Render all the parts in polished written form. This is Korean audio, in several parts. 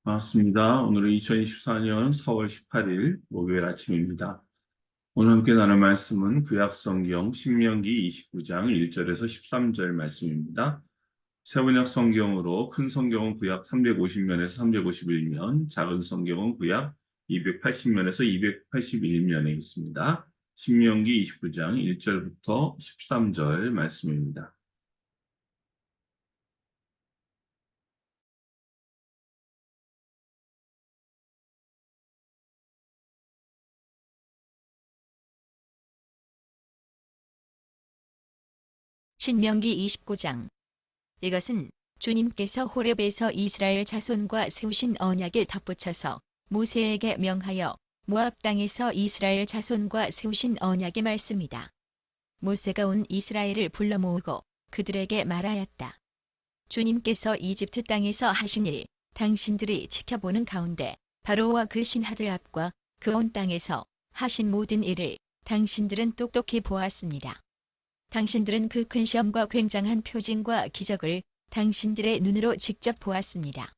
반갑습니다. 오늘은 2024년 4월 18일 목요일 아침입니다. 오늘 함께 나눌 말씀은 구약성경 신명기 29장 1절에서 13절 말씀입니다. 세번역 성경으로 큰 성경은 구약 350면에서 351면, 작은 성경은 구약 280면에서 281면에 있습니다. 신명기 29장 1절부터 13절 말씀입니다. 신명기 29장. 이것은 주님께서 호렙에서 이스라엘 자손과 세우신 언약에 덧붙여서 모세에게 명하여 모압 땅에서 이스라엘 자손과 세우신 언약의 말씀이다. 모세가 온 이스라엘을 불러 모으고 그들에게 말하였다. 주님께서 이집트 땅에서 하신 일, 당신들이 지켜보는 가운데 바로와 그 신하들 앞과 그 온 땅에서 하신 모든 일을 당신들은 똑똑히 보았습니다. 당신들은 그 큰 시험과 굉장한 표징과 기적을 당신들의 눈으로 직접 보았습니다.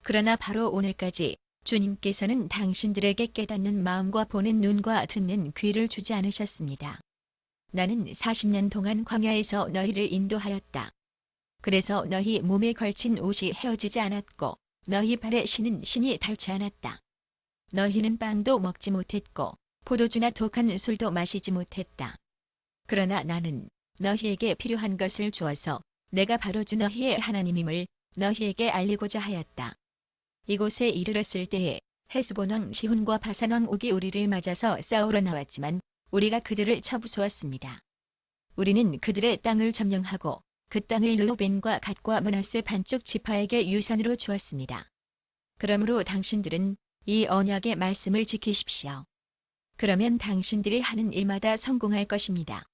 그러나 바로 오늘까지 주님께서는 당신들에게 깨닫는 마음과 보는 눈과 듣는 귀를 주지 않으셨습니다. 나는 40년 동안 광야에서 너희를 인도하였다. 그래서 너희 몸에 걸친 옷이 헤어지지 않았고 너희 발에 신은 신이 닳지 않았다. 너희는 빵도 먹지 못했고 포도주나 독한 술도 마시지 못했다. 그러나 나는 너희에게 필요한 것을 주어서 내가 바로 주 너희의 하나님임을 너희에게 알리고자 하였다. 이곳에 이르렀을 때에 헤스본 왕 시혼과 바산 왕 옥이 우리를 맞아서 싸우러 나왔지만 우리가 그들을 쳐부수었습니다. 우리는 그들의 땅을 점령하고 그 땅을 르우벤과 갓과 므낫세 반쪽 지파에게 유산으로 주었습니다. 그러므로 당신들은 이 언약의 말씀을 지키십시오. 그러면 당신들이 하는 일마다 성공할 것입니다.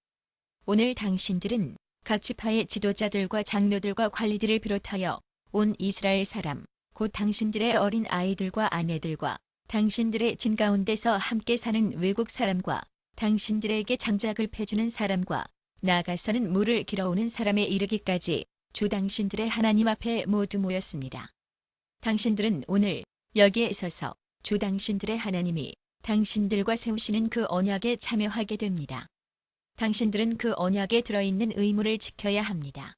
오늘 당신들은 각 지파의 지도자들과 장로들과 관리들을 비롯하여 온 이스라엘 사람, 곧 당신들의 어린 아이들과 아내들과 당신들의 진 가운데서 함께 사는 외국 사람과 당신들에게 장작을 패주는 사람과 나아가서는 물을 길어오는 사람에 이르기까지 주 당신들의 하나님 앞에 모두 모였습니다. 당신들은 오늘 여기에 서서 주 당신들의 하나님이 당신들과 세우시는 그 언약에 참여하게 됩니다. 당신들은 그 언약에 들어있는 의무를 지켜야 합니다.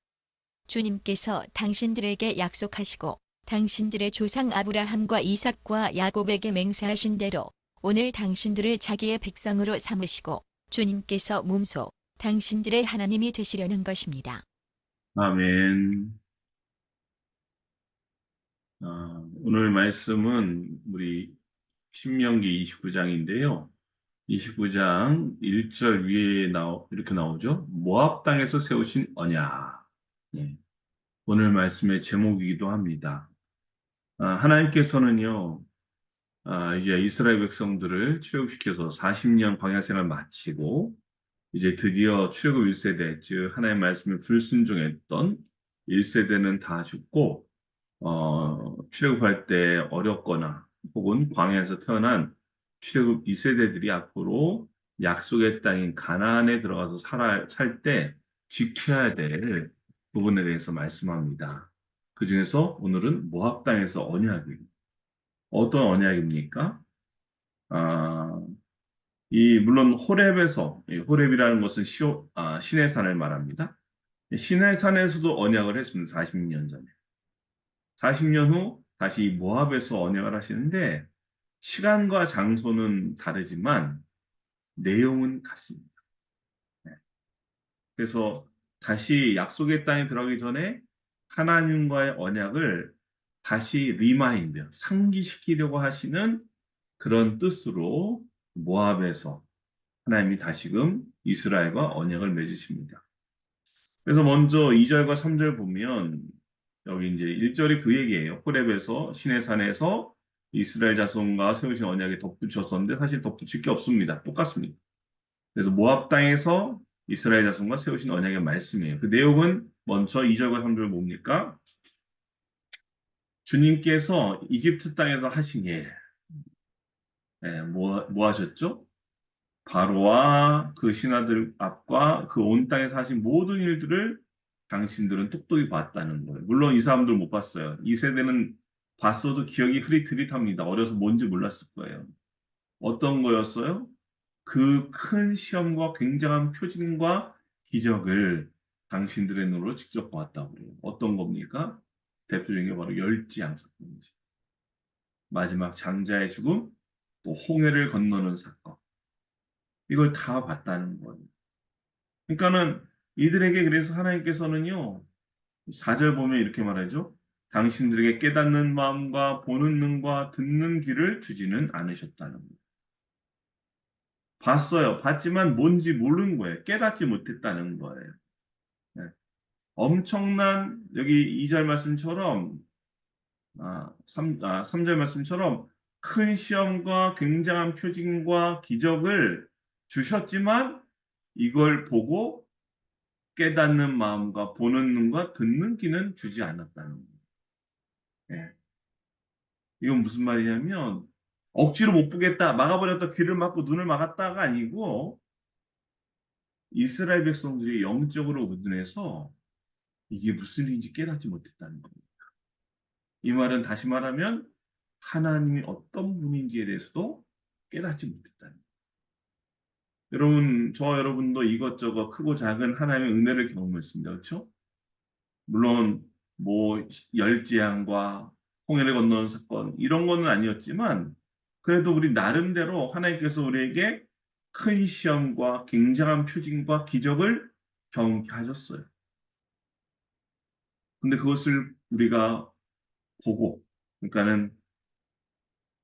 주님께서 당신들에게 약속하시고 당신들의 조상 아브라함과 이삭과 야곱에게 맹세하신 대로 오늘 당신들을 자기의 백성으로 삼으시고 주님께서 몸소 당신들의 하나님이 되시려는 것입니다. 아멘. 오늘 말씀은 우리 신명기 29장인데요. 29장 1절 위에 이렇게 나오죠. 모압 땅에서 세우신 언약. 예, 오늘 말씀의 제목이기도 합니다. 하나님께서는요, 이제 이스라엘 백성들을 출애굽시켜서 40년 광야 생활 마치고, 이제 드디어 출애굽 1세대, 즉 하나님의 말씀에 불순종했던 1세대는 다 죽고, 출애굽할 때 어렵거나 혹은 광야에서 태어난 출애굽 2세대들이 앞으로 약속의 땅인 가나안에 들어가서 살 때 지켜야 될 부분에 대해서 말씀합니다. 그중에서 오늘은 모압 땅에서 언약이 어떤 언약입니까? 아, 물론 호렙에서 호렙이라는 것은 신의 산을 말합니다. 신의 산에서도 언약을 했습니다. 40년 전에. 40년 후 다시 모압에서 언약을 하시는데 시간과 장소는 다르지만 내용은 같습니다. 네. 그래서 다시 약속의 땅에 들어가기 전에 하나님과의 언약을 다시 상기시키려고 하시는 그런 뜻으로 모압에서 하나님이 다시금 이스라엘과 언약을 맺으십니다. 그래서 먼저 2절과 3절 보면 여기 이제 1절이 그 얘기예요. 호렙에서 시내산에서 이스라엘 자손과 세우신 언약에 덧붙였었는데 사실 덧붙일 게 없습니다. 똑같습니다. 그래서 모압 땅에서 이스라엘 자손과 세우신 언약의 말씀이에요. 그 내용은 먼저 2절과 3절 뭡니까? 주님께서 이집트 땅에서 하신 일, 뭐 하셨죠? 바로와 그 신하들 앞과 그 온 땅에서 하신 모든 일들을 당신들은 똑똑히 봤다는 거예요. 물론 이 사람들 못 봤어요. 이 세대는 봤어도 기억이 흐릿흐릿합니다. 어려서 뭔지 몰랐을 거예요. 어떤 거였어요? 그 큰 시험과 굉장한 표징과 기적을 당신들의 눈으로 직접 보았다고 그래요. 어떤 겁니까? 대표적인 게 바로 열지양 사건이죠. 마지막 장자의 죽음, 또 홍해를 건너는 사건. 이걸 다 봤다는 거예요. 그러니까는 이들에게 그래서 하나님께서는요, 4절 보면 이렇게 말하죠. 당신들에게 깨닫는 마음과 보는 눈과 듣는 귀를 주지는 않으셨다는 거예요. 봤어요. 봤지만 뭔지 모르는 거예요. 깨닫지 못했다는 거예요. 네. 엄청난 여기 2절 말씀처럼 3절 말씀처럼 큰 시험과 굉장한 표징과 기적을 주셨지만 이걸 보고 깨닫는 마음과 보는 눈과 듣는 귀는 주지 않았다는 거예요. 예. 이건 무슨 말이냐면 억지로 못 보겠다, 막아버렸다, 귀를 막고 눈을 막았다가 아니고 이스라엘 백성들이 영적으로 의존해서 이게 무슨 일인지 깨닫지 못했다는 겁니다. 이 말은 다시 말하면 하나님이 어떤 분인지에 대해서도 깨닫지 못했다는 거예요. 여러분, 저와 여러분도 이것저것 크고 작은 하나님의 은혜를 경험했습니다. 그렇죠? 물론 뭐 열재앙과 홍해를 건너는 사건 이런 거는 아니었지만 그래도 우리 나름대로 하나님께서 우리에게 큰 시험과 굉장한 표징과 기적을 경험케 하셨어요. 근데 그것을 우리가 보고 그러니까는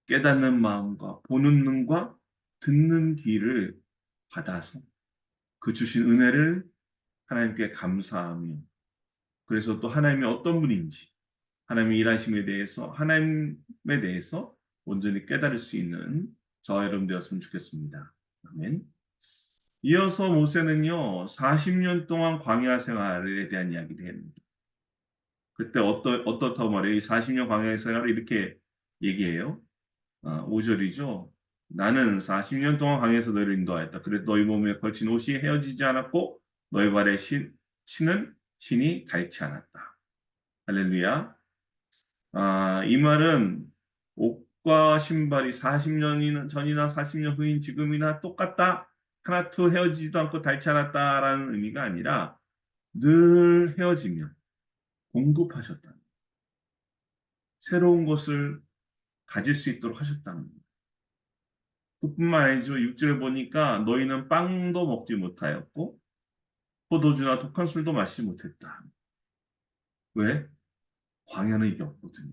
깨닫는 마음과 보는 눈과 듣는 귀를 받아서 그 주신 은혜를 하나님께 감사하며 그래서 또 하나님이 어떤 분인지 하나님의 일하심에 대해서 하나님에 대해서 온전히 깨달을 수 있는 저와 여러분 되었으면 좋겠습니다. 아멘. 이어서 모세는요 40년 동안 광야 생활에 대한 이야기를 합니다. 그때 어떻다고 말해요? 이 40년 광야 생활을 이렇게 얘기해요. 5절이죠. 나는 40년 동안 광야에서 너희를 인도하였다. 그래서 너희 몸에 걸친 옷이 헤어지지 않았고 너희 발에 신은 신이 닳지 않았다. 할렐루야. 이 말은 옷과 신발이 40년 전이나 40년 후인 지금이나 똑같다. 하나도 헤어지지도 않고 닳지 않았다라는 의미가 아니라 늘 헤어지며 공급하셨다. 새로운 것을 가질 수 있도록 하셨다는 겁니다. 그뿐만 아니죠. 6절 보니까 너희는 빵도 먹지 못하였고 포도주나 독한 술도 마시지 못했다. 왜? 광야는 이게 없거든요.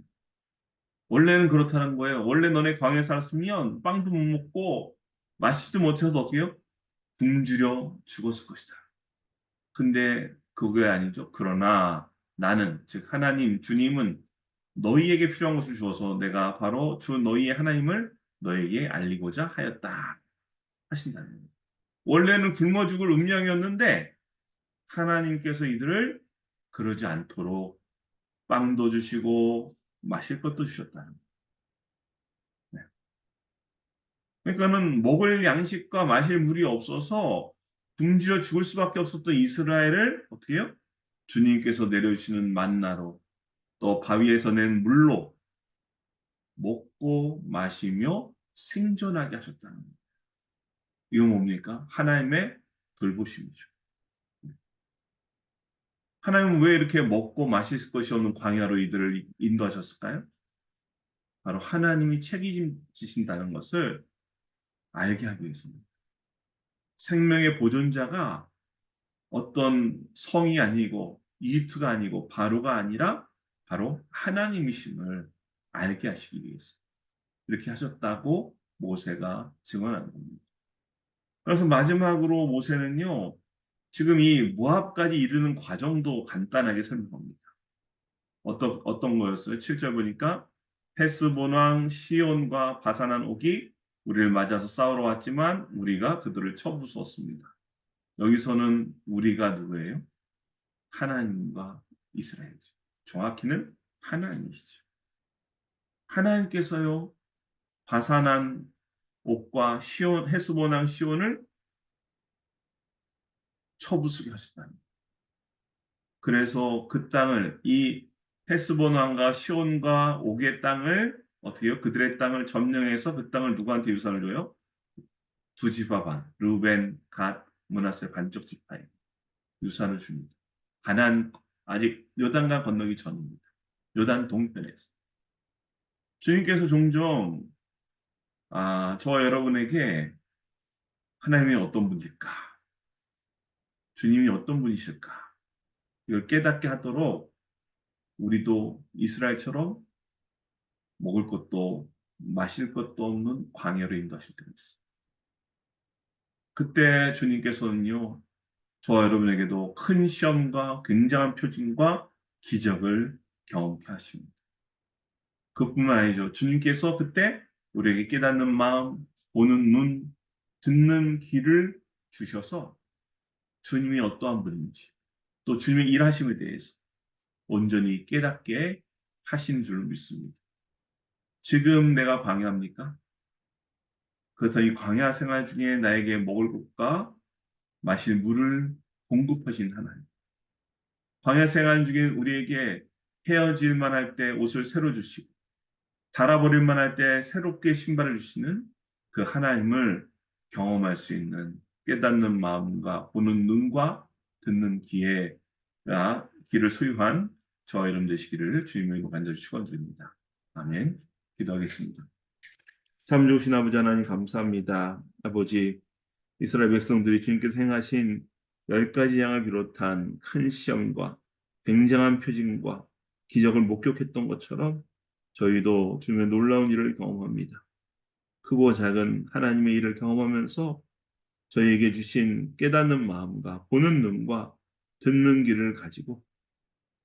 원래는 그렇다는 거예요. 원래 너네 광야에 살았으면 빵도 못 먹고 마시지도 못해서 어떻게 해요? 굶주려 죽었을 것이다. 근데 그게 아니죠. 그러나 나는, 즉 하나님, 주님은 너희에게 필요한 것을 주어서 내가 바로 주 너희의 하나님을 너에게 알리고자 하였다. 하신다는 거예요. 원래는 굶어 죽을 운명이었는데 하나님께서 이들을 그러지 않도록 빵도 주시고 마실 것도 주셨다는 거예요. 네. 그러니까는 먹을 양식과 마실 물이 없어서 굶주려 죽을 수밖에 없었던 이스라엘을 어떻게 해요? 주님께서 내려주시는 만나로 또 바위에서 낸 물로 먹고 마시며 생존하게 하셨다는 거예요. 이거 뭡니까? 하나님의 돌보심이죠. 하나님은 왜 이렇게 먹고 마실 것이 없는 광야로 이들을 인도하셨을까요? 바로 하나님이 책임지신다는 것을 알게 하기 위해서입니다. 생명의 보존자가 어떤 성이 아니고 이집트가 아니고 바로가 아니라 바로 하나님이심을 알게 하시기 위해서 이렇게 하셨다고 모세가 증언하는 겁니다. 그래서 마지막으로 모세는요, 지금 이 모압까지 이르는 과정도 간단하게 설명합니다. 어떤 거였어요? 7절 보니까 헤스본 왕 시온과 바산한 옥이 우리를 맞아서 싸우러 왔지만 우리가 그들을 쳐부수었습니다. 여기서는 우리가 누구예요? 하나님과 이스라엘이죠. 정확히는 하나님이시죠. 하나님께서요, 바산한 옥과 시온, 헤스본 왕 시온을 쳐부수게 하셨다니. 그래서 그 땅을 이 헤스본 왕과 시온과 옥의 땅을 어떻게 해요? 그들의 땅을 점령해서 그 땅을 누구한테 유산을 줘요? 두 지파 반, 르벤, 갓, 므낫세 반쪽 지파에 유산을 줍니다. 가나안 아직 요단강 건너기 전입니다. 요단 동편에서. 주님께서 종종 저와 여러분에게 하나님이 어떤 분일까? 주님이 어떤 분이실까? 이걸 깨닫게 하도록 우리도 이스라엘처럼 먹을 것도 마실 것도 없는 광야로 인도하실 때가 있어요. 그때 주님께서는요, 저와 여러분에게도 큰 시험과 굉장한 표징과 기적을 경험케 하십니다. 그뿐만 아니죠. 주님께서 그때 우리에게 깨닫는 마음, 보는 눈, 듣는 귀를 주셔서 주님이 어떠한 분인지, 또 주님의 일하심에 대해서 온전히 깨닫게 하신 줄 믿습니다. 지금 내가 광야입니까? 그래서 이 광야 생활 중에 나에게 먹을 것과 마실 물을 공급하신 하나님. 광야 생활 중에 우리에게 헤어질만 할 때 옷을 새로 주시고, 닳아버릴만 할 때 새롭게 신발을 주시는 그 하나님을 경험할 수 있는 깨닫는 마음과 보는 눈과 듣는 귀를 소유한 저와 여러분 되시기를 주님의 이름으로 간절히 축원드립니다. 아멘. 기도하겠습니다. 참 좋으신 아버지 하나님 감사합니다. 아버지 이스라엘 백성들이 주님께서 행하신 열 가지 양을 비롯한 큰 시험과 굉장한 표징과 기적을 목격했던 것처럼 저희도 주님의 놀라운 일을 경험합니다. 크고 작은 하나님의 일을 경험하면서 저희에게 주신 깨닫는 마음과 보는 눈과 듣는 귀를 가지고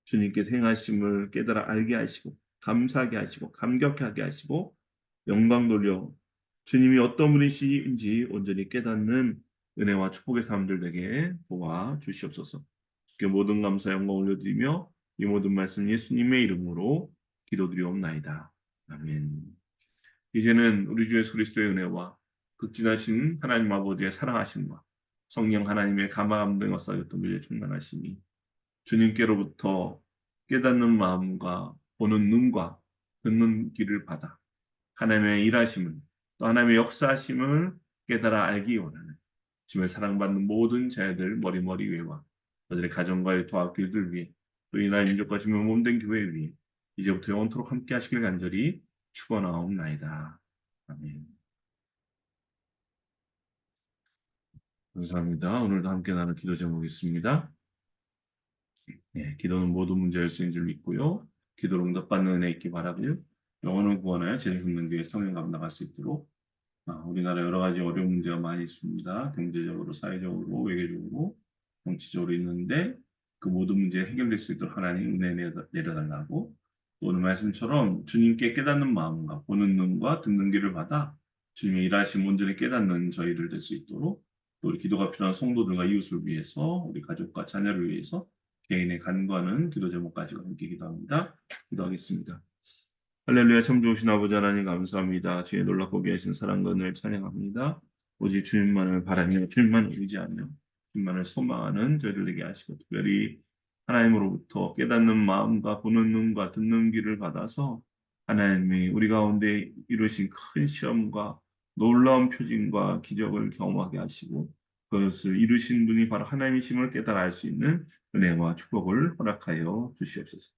주님께서 행하심을 깨달아 알게 하시고 감사하게 하시고 감격하게 하시고 영광 돌려 주님이 어떤 분이신지 온전히 깨닫는 은혜와 축복의 사람들 되게 도와 주시옵소서. 주께 모든 감사 영광 올려드리며 이 모든 말씀 예수님의 이름으로 기도드리옵나이다. 아멘. 이제는 우리 주 예수 그리스도의 은혜와 극진하신 하나님 아버지의 사랑하심과 성령 하나님의 감화감동과 쌓였던 우리의 충만하심이 주님께로부터 깨닫는 마음과 보는 눈과 듣는 귀를 받아 하나님의 일하심을 또 하나님의 역사하심을 깨달아 알기 원하는 주님의 사랑받는 모든 자녀들 머리머리 위에와 그들의 가정과의 도학교들 위해 또 이 나라 민족과 주님의 몸된 교회 위에 이제부터 영원토록 함께 하시길 간절히 축원하옵나이다. 아멘. 감사합니다. 오늘도 함께 나눌 기도 제목이 있습니다. 네, 기도는 모든 문제 열쇠인 줄 믿고요. 기도로 응답받는 은혜 있기 바라고요. 영혼을 구원하여 죄를 굽는 교회 성령 감당할 수 있도록 우리나라 여러 가지 어려운 문제가 많이 있습니다. 경제적으로, 사회적으로, 외교적으로, 정치적으로 있는데 그 모든 문제 해결될 수 있도록 하나님 은혜 내려달라고 또 오늘 말씀처럼 주님께 깨닫는 마음과 보는 눈과 듣는 귀를 받아 주님의 일하심 온전히 깨닫는 저희들 될 수 있도록 또 우리 기도가 필요한 성도들과 이웃을 위해서 우리 가족과 자녀를 위해서 개인의 간구하는 기도 제목까지 함께 기도합니다. 기도하겠습니다. 할렐루야 참 좋으신 아버지 하나님 감사합니다. 주의 놀랍고 귀하신 사랑과 은혜를 찬양합니다. 오직 주님만을 바라며 주님만을 의지하며 주님만을 소망하는 저희들 되게 하시고 특별히 하나님으로부터 깨닫는 마음과 보는 눈과 듣는 귀를 받아서 하나님이 우리 가운데 이루신 큰 시험과 놀라운 표징과 기적을 경험하게 하시고 그것을 이루신 분이 바로 하나님이심을 깨달아 알 수 있는 은혜와 축복을 허락하여 주시옵소서.